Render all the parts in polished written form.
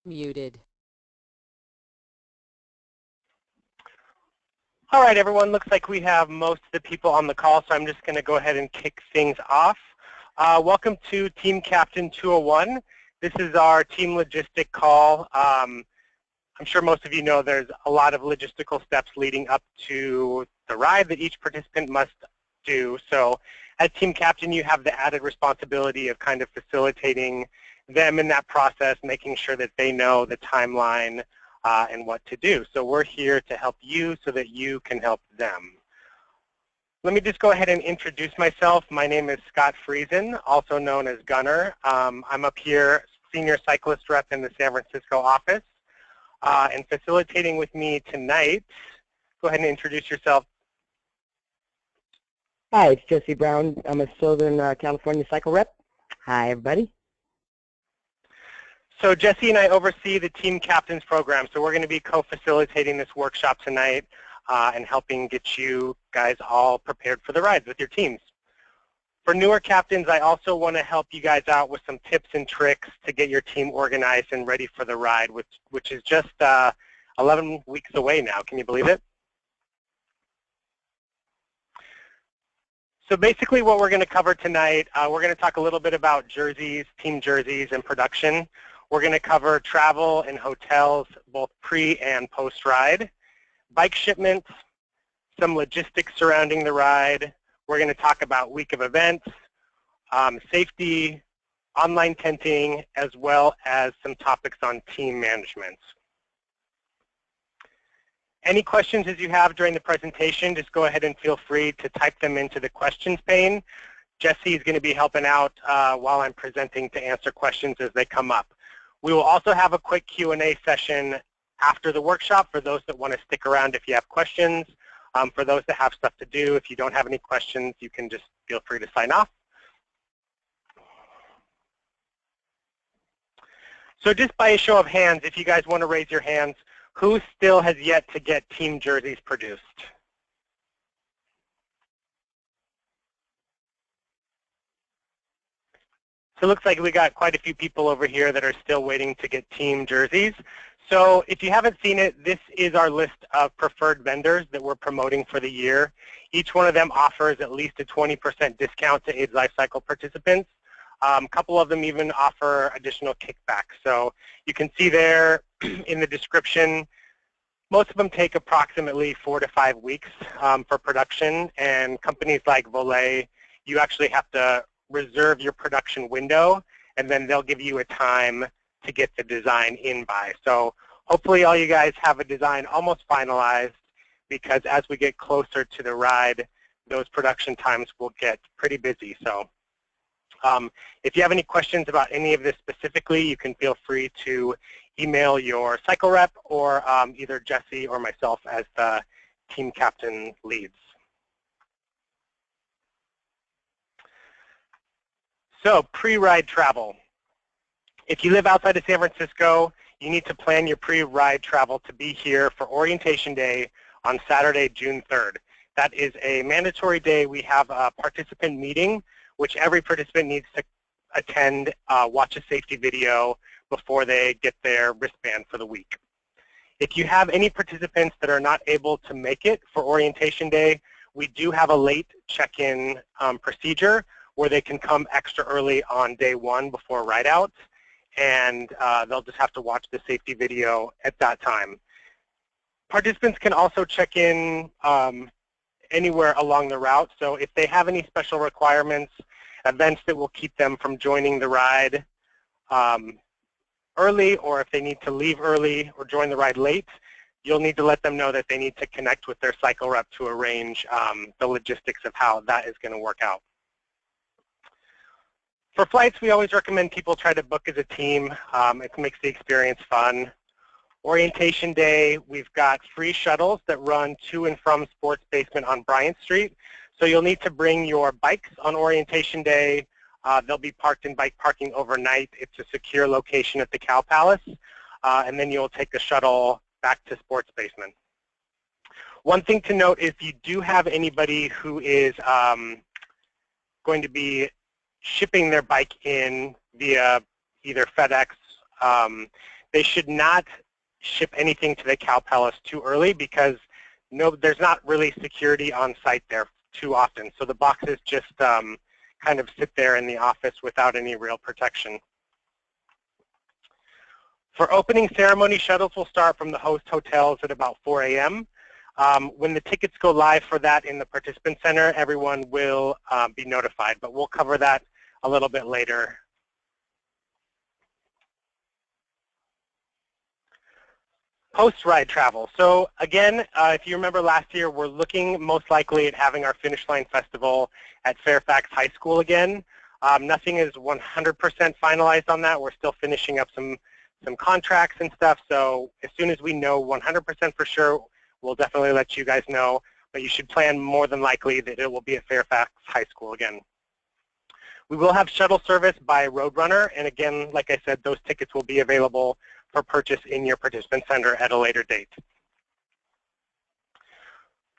Muted. All right, everyone, looks like we have most of the people on the call, so I'm just going to go ahead and kick things off. Welcome to Team Captain 201. This is our team logistic call. I'm sure most of you know there's a lot of logistical steps leading up to the ride that each participant must do. So as team captain, you have the added responsibility of kind of facilitating them in that process, making sure that they know the timeline and what to do. So we're here to help you so that you can help them. Let me just go ahead and introduce myself. My name is Scott Friesen, also known as Gunner. I'm up here, senior cyclist rep in the San Francisco office. And facilitating with me tonight, go ahead and introduce yourself. Hi, it's Jesse Brown. I'm a Southern California cycle rep. Hi, everybody. So Jesse and I oversee the Team Captains program, so we're going to be co-facilitating this workshop tonight and helping get you guys all prepared for the rides with your teams. For newer captains, I also want to help you guys out with some tips and tricks to get your team organized and ready for the ride, which is just 11 weeks away now. Can you believe it? So basically what we're going to cover tonight, we're going to talk a little bit about jerseys, team jerseys, and production. We're going to cover travel and hotels, both pre and post-ride, bike shipments, some logistics surrounding the ride. We're going to talk about week of events, safety, online tenting, as well as some topics on team management. Any questions as you have during the presentation, just go ahead and feel free to type them into the questions pane. Jesse is going to be helping out while I'm presenting to answer questions as they come up. We will also have a quick Q&A session after the workshop for those that want to stick around if you have questions. For those that have stuff to do, if you don't have any questions, you can just feel free to sign off. So just by a show of hands, if you guys want to raise your hands, who still has yet to get team jerseys produced? So it looks like we got quite a few people over here that are still waiting to get team jerseys. So if you haven't seen it, this is our list of preferred vendors that we're promoting for the year. Each one of them offers at least a 20% discount to AIDS LifeCycle participants. A couple of them even offer additional kickbacks. So you can see there in the description, most of them take approximately 4 to 5 weeks for production. And companies like Volet, you actually have to reserve your production window, and then they'll give you a time to get the design in by. So hopefully all you guys have a design almost finalized, because as we get closer to the ride, those production times will get pretty busy. So if you have any questions about any of this specifically, you can feel free to email your cycle rep or either Jesse or myself as the team captain leads. So pre-ride travel. If you live outside of San Francisco, you need to plan your pre-ride travel to be here for Orientation Day on Saturday, June 3rd. That is a mandatory day. We have a participant meeting, which every participant needs to attend, watch a safety video before they get their wristband for the week. If you have any participants that are not able to make it for Orientation Day, we do have a late check-in procedure where they can come extra early on day one before ride out, and they'll just have to watch the safety video at that time. Participants can also check in anywhere along the route, so if they have any special requirements, events that will keep them from joining the ride early, or if they need to leave early or join the ride late, you'll need to let them know that they need to connect with their cycle rep to arrange the logistics of how that is going to work out. For flights, we always recommend people try to book as a team. It makes the experience fun. Orientation Day, we've got free shuttles that run to and from Sports Basement on Bryant Street. So you'll need to bring your bikes on Orientation Day. They'll be parked in bike parking overnight. It's a secure location at the Cow Palace. And then you'll take a shuttle back to Sports Basement. One thing to note, if you do have anybody who is going to be shipping their bike in via either FedEx, They should not ship anything to the Cow Palace too early because there's not really security on site there too often. So the boxes just kind of sit there in the office without any real protection. For opening ceremony, shuttles will start from the host hotels at about 4 a.m. When the tickets go live for that in the participant center, everyone will be notified, but we'll cover that a little bit later. Post-ride travel. So again, if you remember last year, we're looking most likely at having our Finish Line Festival at Fairfax High School again. Nothing is 100% finalized on that. We're still finishing up some contracts and stuff. So as soon as we know 100% for sure, we'll definitely let you guys know. But you should plan more than likely that it will be at Fairfax High School again. We will have shuttle service by Roadrunner. And again, like I said, those tickets will be available for purchase in your participant center at a later date.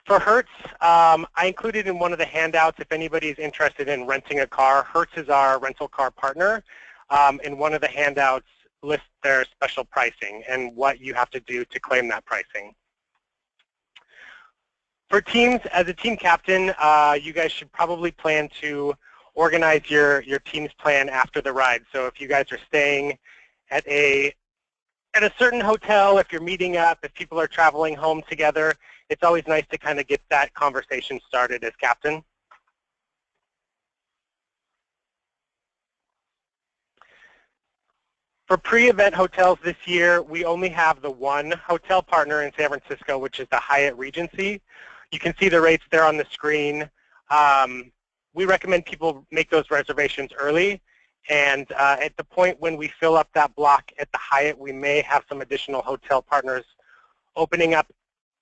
For Hertz, I included in one of the handouts, if anybody is interested in renting a car, Hertz is our rental car partner. In one of the handouts lists their special pricing and what you have to do to claim that pricing. For teams, as a team captain, you guys should probably plan to organize your team's plan after the ride. So if you guys are staying at a certain hotel, if you're meeting up, if people are traveling home together, it's always nice to kind of get that conversation started as captain. For pre-event hotels this year, we only have the one hotel partner in San Francisco, which is the Hyatt Regency. You can see the rates there on the screen. We recommend people make those reservations early. And at the point when we fill up that block at the Hyatt, we may have some additional hotel partners opening up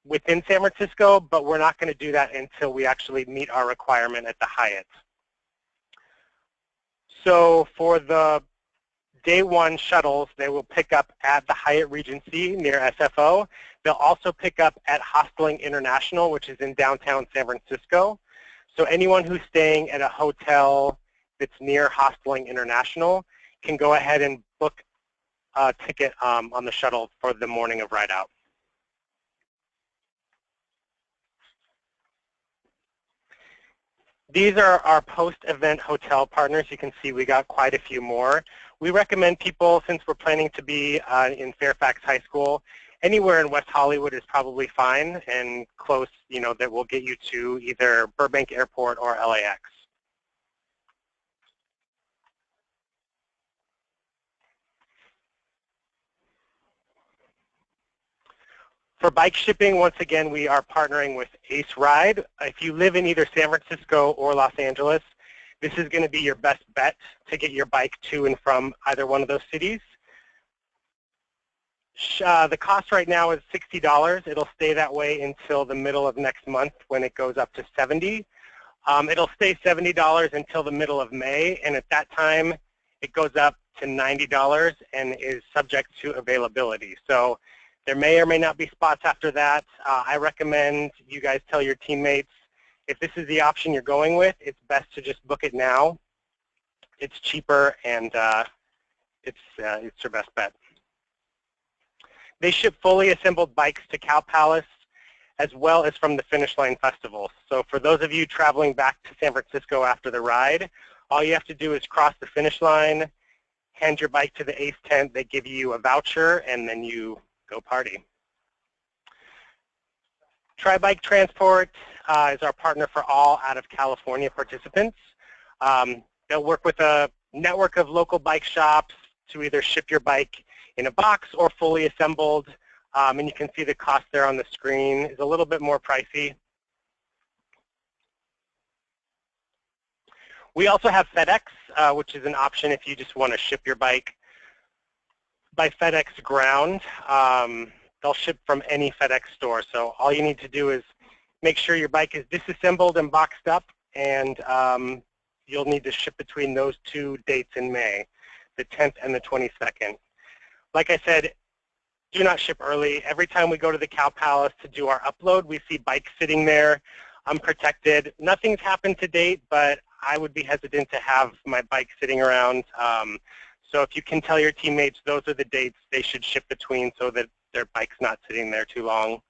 within San Francisco, but we're not going to do that until we actually meet our requirement at the Hyatt. So for the day one shuttles, they will pick up at the Hyatt Regency near SFO. They'll also pick up at Hosteling International, which is in downtown San Francisco. So anyone who's staying at a hotel that's near Hosteling International can go ahead and book a ticket on the shuttle for the morning of ride out. These are our post-event hotel partners. You can see we got quite a few more. We recommend people, since we're planning to be in Fairfax High School, anywhere in West Hollywood is probably fine and close, that will get you to either Burbank Airport or LAX. For bike shipping, once again, we are partnering with Ace Ride. If you live in either San Francisco or Los Angeles, this is going to be your best bet to get your bike to and from either one of those cities. The cost right now is $60. It'll stay that way until the middle of next month when it goes up to $70. It'll stay $70 until the middle of May, and at that time, it goes up to $90 and is subject to availability. So there may or may not be spots after that. I recommend you guys tell your teammates, if this is the option you're going with, it's best to just book it now. It's cheaper and it's your best bet. They ship fully assembled bikes to Cow Palace as well as from the Finish Line Festival. So for those of you traveling back to San Francisco after the ride, all you have to do is cross the finish line, hand your bike to the Ace tent, they give you a voucher, and then you go party. Tri-Bike Transport is our partner for all out of California participants. They'll work with a network of local bike shops to either ship your bike in a box or fully assembled. And you can see the cost there on the screen is a little bit more pricey. We also have FedEx, which is an option if you just want to ship your bike by FedEx ground. They'll ship from any FedEx store. So all you need to do is make sure your bike is disassembled and boxed up, and you'll need to ship between those two dates in May, the 10th and the 22nd. Like I said, do not ship early. Every time we go to the Cow Palace to do our upload, we see bikes sitting there unprotected. Nothing's happened to date, but I would be hesitant to have my bike sitting around. So if you can tell your teammates those are the dates they should ship between so that their bike's not sitting there too long.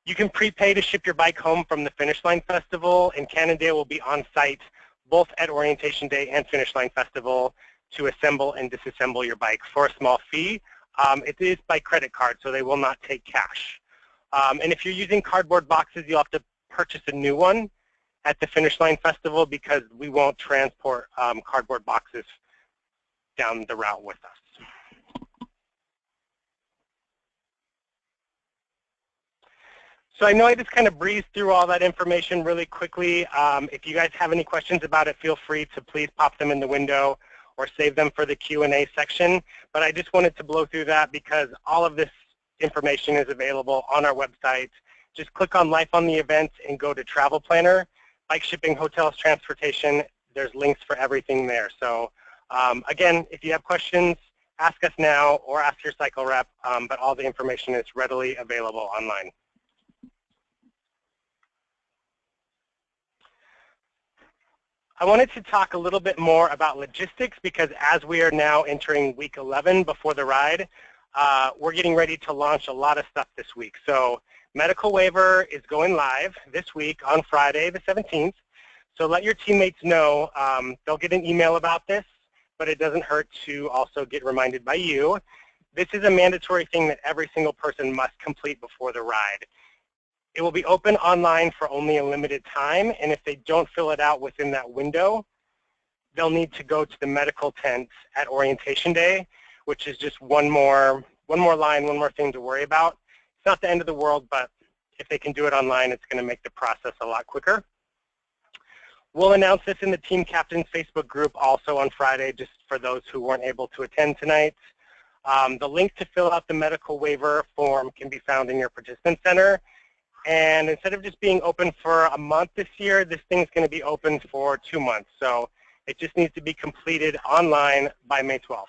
You can prepay to ship your bike home from the Finish Line Festival, and Cannondale will be on site both at Orientation Day and Finish Line Festival to assemble and disassemble your bike for a small fee. It is by credit card, so they will not take cash. And if you're using cardboard boxes, you'll have to purchase a new one at the Finish Line Festival because we won't transport cardboard boxes down the route with us. So I know I just kind of breezed through all that information really quickly. If you guys have any questions about it, feel free to please pop them in the window or save them for the Q&A section. But I just wanted to blow through that because all of this information is available on our website. Just click on Life on the Event and go to Travel Planner, Bike Shipping, Hotels, Transportation. There's links for everything there. So again, if you have questions, ask us now or ask your cycle rep, but all the information is readily available online. I wanted to talk a little bit more about logistics because as we are now entering week 11 before the ride, we're getting ready to launch a lot of stuff this week. So medical waiver is going live this week on Friday the 17th. So let your teammates know. They'll get an email about this, but it doesn't hurt to also get reminded by you. This is a mandatory thing that every single person must complete before the ride. It will be open online for only a limited time, and if they don't fill it out within that window, they'll need to go to the medical tent at Orientation Day, which is just one more line, one more thing to worry about. It's not the end of the world, but if they can do it online, it's going to make the process a lot quicker. We'll announce this in the Team Captains Facebook group also on Friday, just for those who weren't able to attend tonight. The link to fill out the medical waiver form can be found in your participant center. And instead of just being open for a month this year, this thing's going to be open for 2 months. So it just needs to be completed online by May 12th.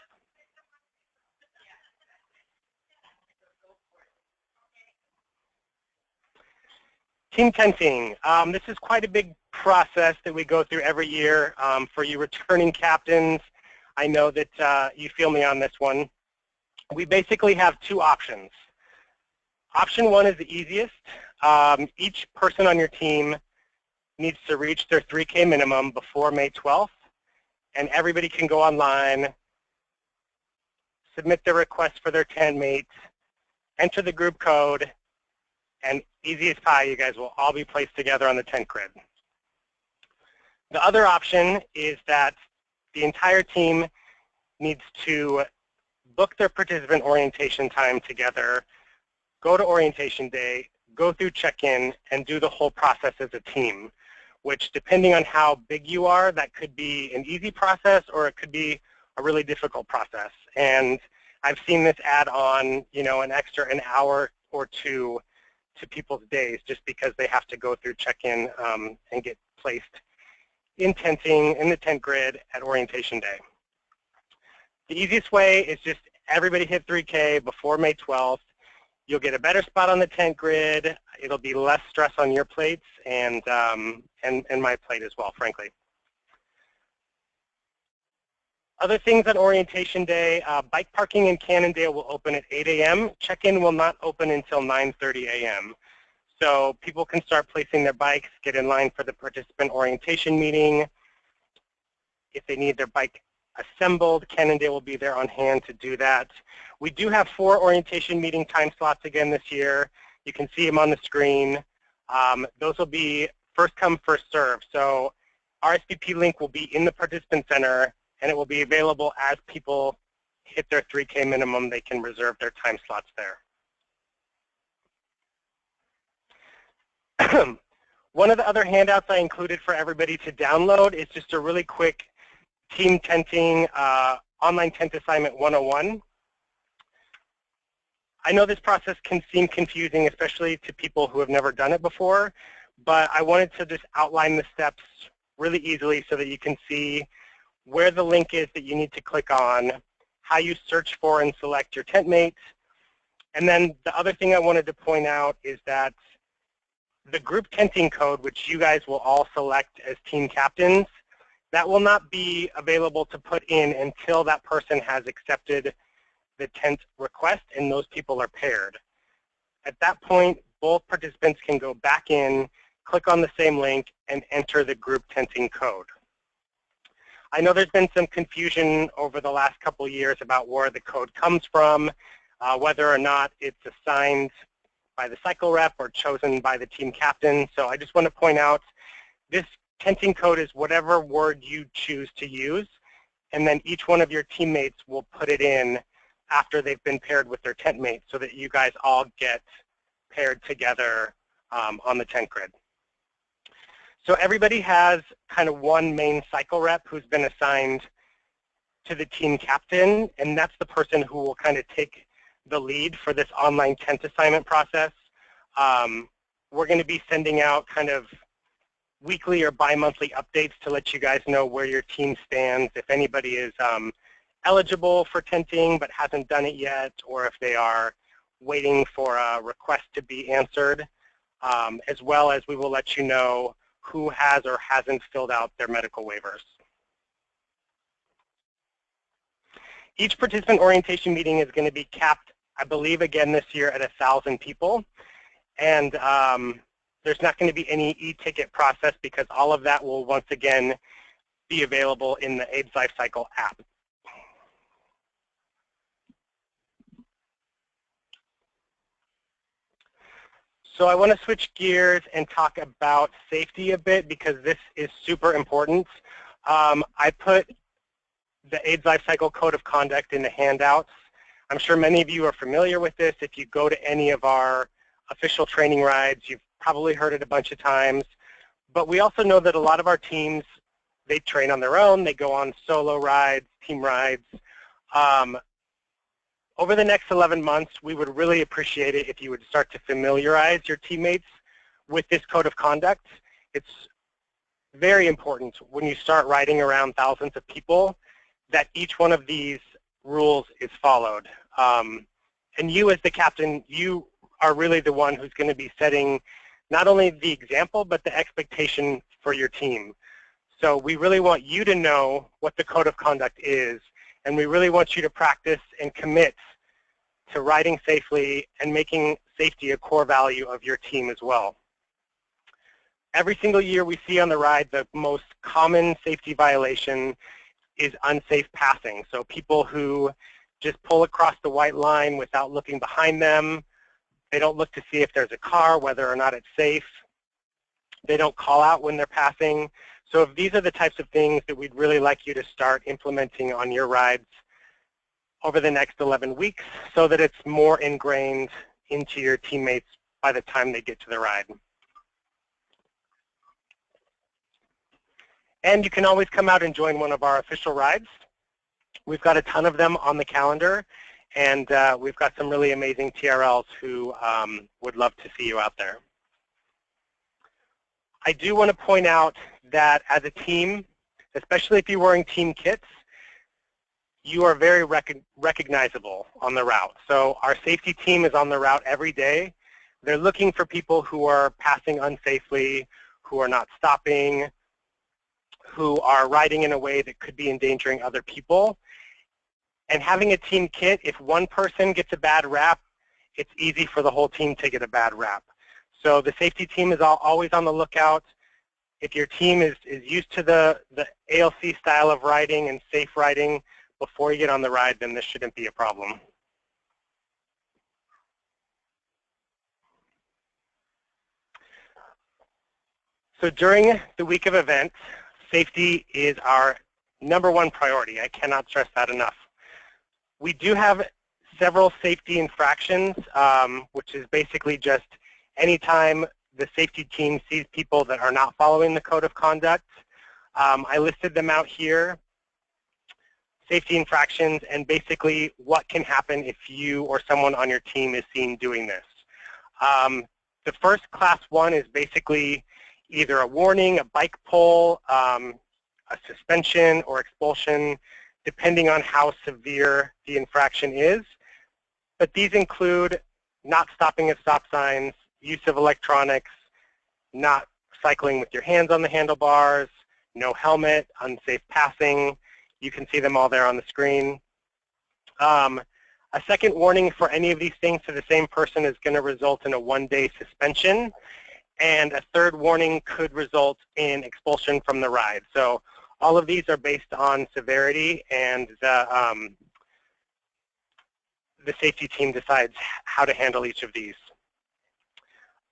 Team tenting. This is quite a big process that we go through every year. For you returning captains, I know that you feel me on this one. We basically have two options. Option one is the easiest. Each person on your team needs to reach their 3K minimum before May 12th, and everybody can go online, submit their request for their tent mates, enter the group code, and easy as pie, you guys will all be placed together on the tent grid. The other option is that the entire team needs to book their participant orientation time together, go to Orientation Day, go through check-in, and do the whole process as a team, which depending on how big you are, that could be an easy process or it could be a really difficult process. And I've seen this add on, an extra an hour or two to people's days just because they have to go through check-in and get placed in tenting, in the tent grid at Orientation Day. The easiest way is just everybody hit 3K before May 12th. You'll get a better spot on the tent grid. It'll be less stress on your plates and my plate as well, frankly. Other things on Orientation Day, bike parking in Cannondale will open at 8 a.m. Check-in will not open until 9:30 a.m. So people can start placing their bikes, get in line for the participant orientation meeting. If they need their bike assembled, Cannondale will be there on hand to do that. We do have 4 orientation meeting time slots again this year. You can see them on the screen. Those will be first come, first serve. So RSVP link will be in the participant center, and it will be available as people hit their 3K minimum. They can reserve their time slots there. One of the other handouts I included for everybody to download is just a really quick Team Tenting Online Tent Assignment 101. I know this process can seem confusing, especially to people who have never done it before, but I wanted to just outline the steps really easily so that you can see where the link is that you need to click on, how you search for and select your tent mates. And then the other thing I wanted to point out is that the group tenting code, which you guys will all select as team captains, that will not be available to put in until that person has accepted the tent request and those people are paired. At that point, both participants can go back in, click on the same link, and enter the group tenting code. I know there's been some confusion over the last couple of years about where the code comes from, whether or not it's assigned by the cycle rep or chosen by the team captain. So I just want to point out this tenting code is whatever word you choose to use, and then each one of your teammates will put it in after they've been paired with their tent mate so that you guys all get paired together on the tent grid. So everybody has kind of one main cycle rep who's been assigned to the team captain, and that's the person who will kind of take the lead for this online tent assignment process. We're going to be sending out kind of weekly or bi-monthly updates to let you guys know where your team stands, if anybody is eligible for tenting but hasn't done it yet, or if they are waiting for a request to be answered, as well as we will let you know who has or hasn't filled out their medical waivers. Each participant orientation meeting is going to be capped, I believe, again this year at 1,000 people. And there's not going to be any e-ticket process because all of that will once again be available in the AIDS LifeCycle app. So I want to switch gears and talk about safety a bit because this is super important. I put the AIDS LifeCycle Code of Conduct in the handouts. I'm sure many of you are familiar with this. If you go to any of our official training rides, you've probably heard it a bunch of times. But we also know that a lot of our teams, they train on their own. They go on solo rides, team rides. Over the next 11 months, we would really appreciate it if you would start to familiarize your teammates with this code of conduct. It's very important when you start riding around thousands of people that each one of these rules is followed. And you as the captain, you are really the one who's going to be setting not only the example, but the expectation for your team. So we really want you to know what the code of conduct is, and we really want you to practice and commit to riding safely and making safety a core value of your team as well. Every single year we see on the ride the most common safety violation is unsafe passing. So people who just pull across the white line without looking behind them. They don't look to see if there's a car, whether or not it's safe. They don't call out when they're passing. So if these are the types of things that we'd really like you to start implementing on your rides over the next 11 weeks so that it's more ingrained into your teammates by the time they get to the ride. And you can always come out and join one of our official rides. We've got a ton of them on the calendar, and we've got some really amazing TRLs who would love to see you out there. I do want to point out that as a team, especially if you're wearing team kits, you are very recognizable on the route. So our safety team is on the route every day. They're looking for people who are passing unsafely, who are not stopping, who are riding in a way that could be endangering other people. And having a team kit, if one person gets a bad rap, it's easy for the whole team to get a bad rap. So the safety team is always on the lookout. If your team is used to the ALC style of riding and safe riding before you get on the ride, then this shouldn't be a problem. So during the week of events, safety is our #1 priority. I cannot stress that enough. We do have several safety infractions, which is basically just anytime the safety team sees people that are not following the code of conduct. I listed them out here, safety infractions, and basically what can happen if you or someone on your team is seen doing this. The first class 1 is basically either a warning, a bike pull, a suspension, or expulsion, depending on how severe the infraction is. But these include not stopping at stop signs, use of electronics, not cycling with your hands on the handlebars, no helmet, unsafe passing. You can see them all there on the screen. A second warning for any of these things to the same person is going to result in a 1-day suspension, and a third warning could result in expulsion from the ride. So all of these are based on severity, and the safety team decides how to handle each of these.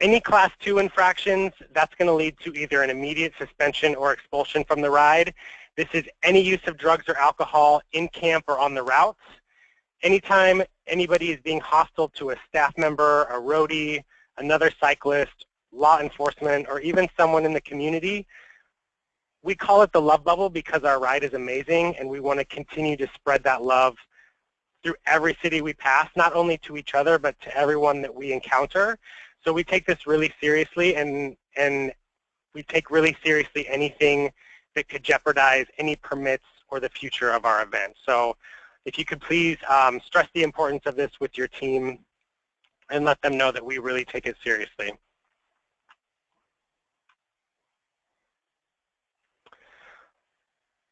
Any Class 2 infractions, that's going to lead to either an immediate suspension or expulsion from the ride. This is any use of drugs or alcohol in camp or on the routes. Anytime anybody is being hostile to a staff member, a roadie, another cyclist, law enforcement, or even someone in the community, we call it the love bubble because our ride is amazing, and we want to continue to spread that love through every city we pass, not only to each other, but to everyone that we encounter. So we take this really seriously, and we take really seriously anything that could jeopardize any permits or the future of our event. So if you could please stress the importance of this with your team and let them know that we really take it seriously.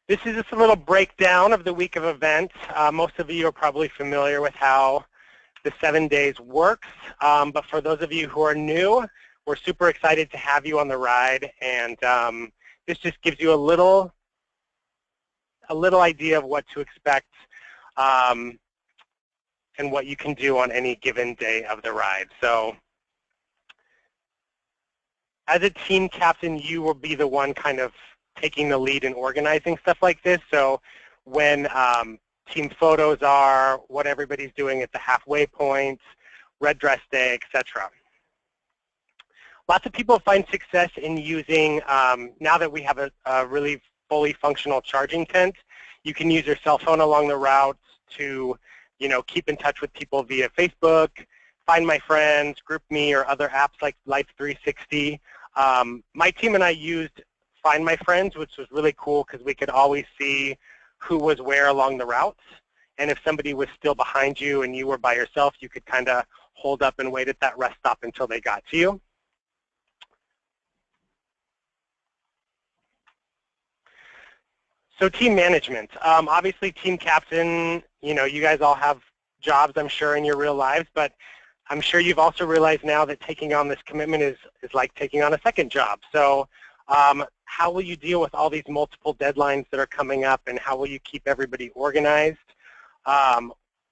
This is just a little breakdown of the week of events. Most of you are probably familiar with how the 7 days works, but for those of you who are new, we're super excited to have you on the ride, and this just gives you a little idea of what to expect and what you can do on any given day of the ride. So as a team captain, you will be the one kind of taking the lead in organizing stuff like this. So when team photos are, what everybody's doing at the halfway point, red dress day, etc. Lots of people find success in using, now that we have a really fully functional charging tent, you can use your cell phone along the route to, keep in touch with people via Facebook, Find My Friends, GroupMe, or other apps like Life360. My team and I used Find My Friends, which was really cool because we could always see who was where along the routes. And if somebody was still behind you and you were by yourself, you could kind of hold up and wait at that rest stop until they got to you. So team management. Obviously, team captain, you guys all have jobs, I'm sure, in your real lives, but I'm sure you've also realized now that taking on this commitment is like taking on a second job. So how will you deal with all these multiple deadlines that are coming up, and how will you keep everybody organized?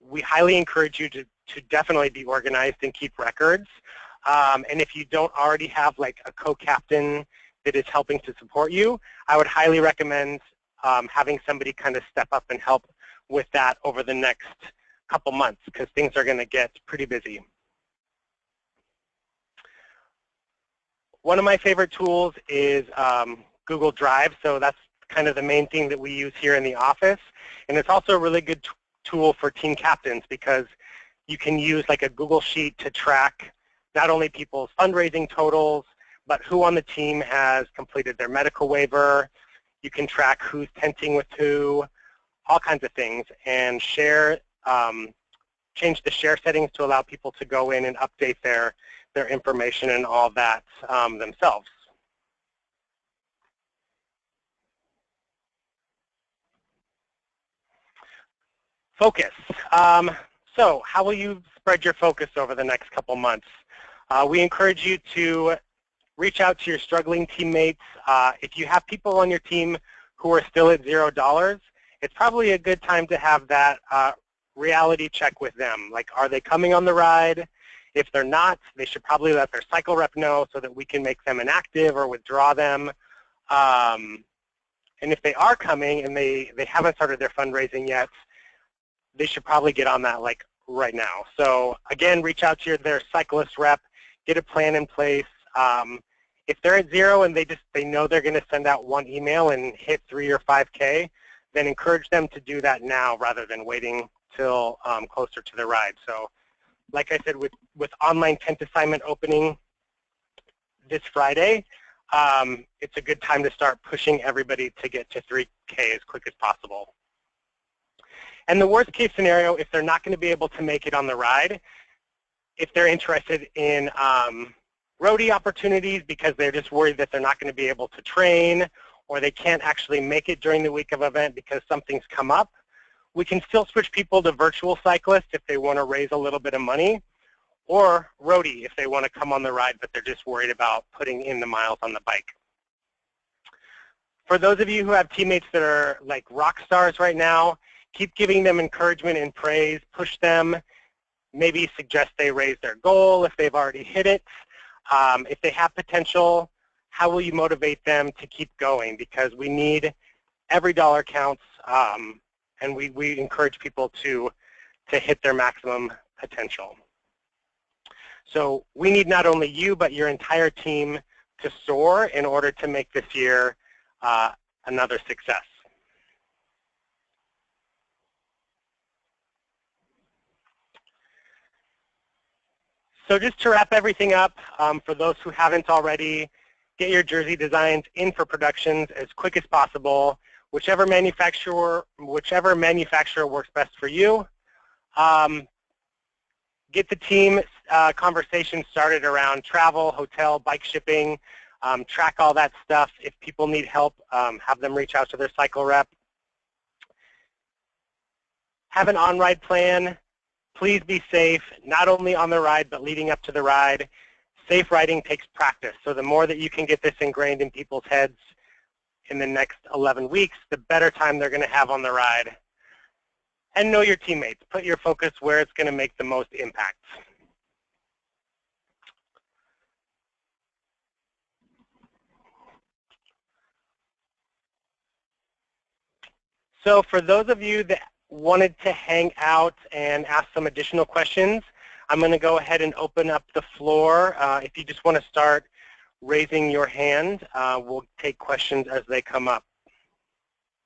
We highly encourage you to definitely be organized and keep records. And if you don't already have like a co-captain that is helping to support you, I would highly recommend having somebody kind of step up and help with that over the next couple months, because things are going to get pretty busy. One of my favorite tools is Google Drive, so that's kind of the main thing that we use here in the office. And it's also a really good tool for team captains because you can use like a Google Sheet to track not only people's fundraising totals, but who on the team has completed their medical waiver. You can track who's tenting with who, all kinds of things, and share, change the share settings to allow people to go in and update their information and all that themselves. Focus. So how will you spread your focus over the next couple months? We encourage you to reach out to your struggling teammates. If you have people on your team who are still at $0, it's probably a good time to have that reality check with them. Like, are they coming on the ride? If they're not, they should probably let their cycle rep know so that we can make them inactive or withdraw them. And if they are coming and they haven't started their fundraising yet, they should probably get on that like right now. So again, reach out to their cyclist rep, get a plan in place. If they're at 0 and they know they're going to send out one email and hit 3 or 5K, then encourage them to do that now rather than waiting till closer to the ride. So like I said, with online tent assignment opening this Friday, it's a good time to start pushing everybody to get to 3K as quick as possible. And the worst case scenario, if they're not going to be able to make it on the ride, if they're interested in roadie opportunities because they're just worried that they're not going to be able to train, or they can't actually make it during the week of event because something's come up, we can still switch people to virtual cyclists if they want to raise a little bit of money, or roadie if they want to come on the ride but they're just worried about putting in the miles on the bike. For those of you who have teammates that are like rock stars right now, keep giving them encouragement and praise, push them, maybe suggest they raise their goal if they've already hit it. If they have potential, how will you motivate them to keep going? Because we need, every dollar counts, and we encourage people to hit their maximum potential. So we need not only you, but your entire team to soar in order to make this year another success. So just to wrap everything up, for those who haven't already, get your jersey designs in for productions as quick as possible. Whichever manufacturer works best for you. Get the team conversation started around travel, hotel, bike shipping. Track all that stuff. If people need help, have them reach out to their cycle rep. Have an on-ride plan. Please be safe, not only on the ride, but leading up to the ride. Safe riding takes practice, so the more that you can get this ingrained in people's heads in the next 11 weeks, the better time they're going to have on the ride. And know your teammates. Put your focus where it's going to make the most impact. So for those of you that wanted to hang out and ask some additional questions, I'm going to go ahead and open up the floor. If you just want to start raising your hand, we'll take questions as they come up.